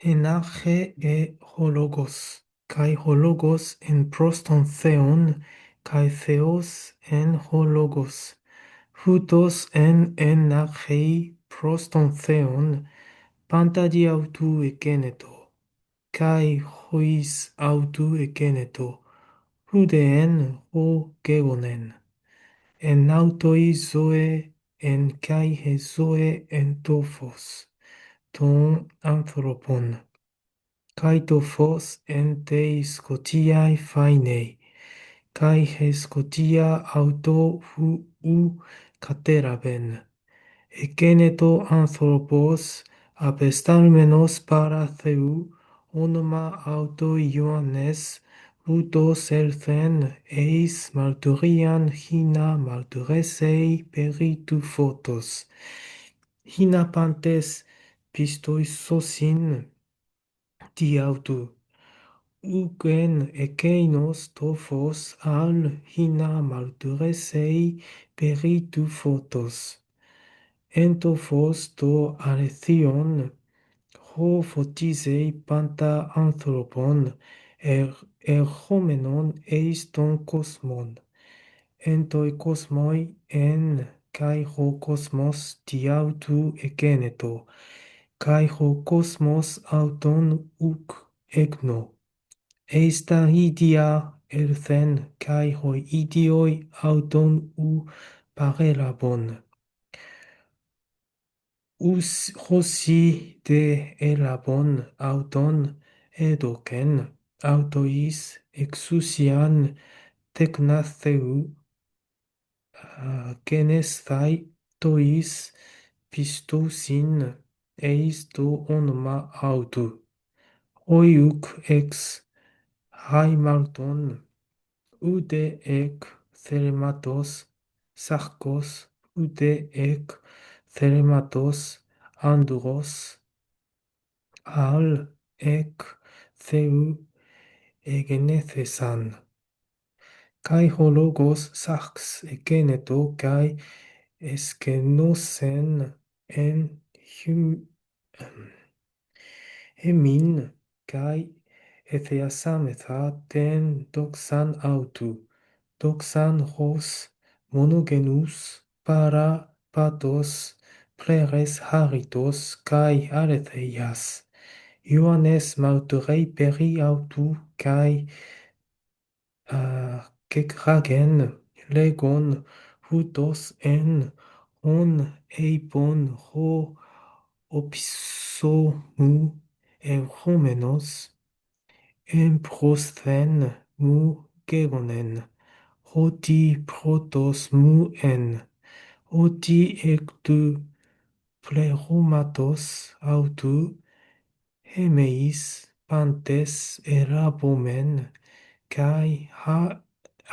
Enarche e hologos, kai hologos en proston theon, kai theos en hologos. Hutos en enarchei proston theon, pantadi autu ekeneto, kai hois autu ekeneto, hudeen ho gegonen. En autoi zoe en kai he zoe en tophos, ton anthropon. Kai tophos en tei scotiae fainei, kai he scotia auto hu u cateraben. Ekeneto anthropos apestalmenos para theu, onoma auto Ioannes, utos elthen eis marturian hina marturesei peri tu photos. Hina pantes pistois sosin ti autu. Ugen ekeinos tophos al hina marturesei peri tu photos. En tophos to alethion, ho photisei panta anthropon, erchomenon eis ton cosmon. En toi cosmoi en kai ho cosmos ti autu ekeneto, kai ho cosmos auton uk egno. Eista idia elthen kai hoi idioi auton u parelabon. Hosi de elabon auton edoken autois exousian teknatheu genesthai tois pistousin eis to onoma autu. Oiuk ex haimalton ude ek thelematos sarkos ude ek thelematos andros al ek theu egenethesan. Kai hologos sarx egeneto kai eskenosen en hemin kai etheasametha ten doxan autu. Doxan hos monogenus para patos pleres haritos kai aletheias. Ioannes marturei peri autu kai kekragen legon hutos en on eipon ho opisomu erchomenos emprosthen mu gegonen. Hoti protos mu en. Hoti ectu pleromatos autu hemeis pantes erabomen kai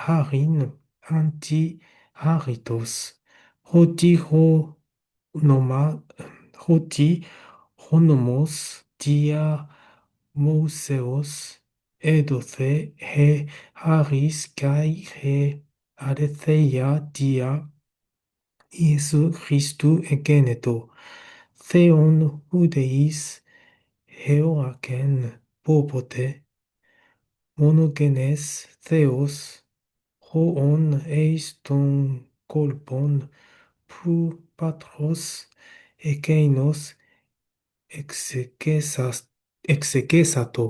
harin anti haritos. Hoti honomos dia Moseos edothe he haris kai he aletheia dia Iesu Christu egeneto. Theon hudeis heoaken popote monogenes theos hoon eis ton kolpon pu patros ekeinos exegesato.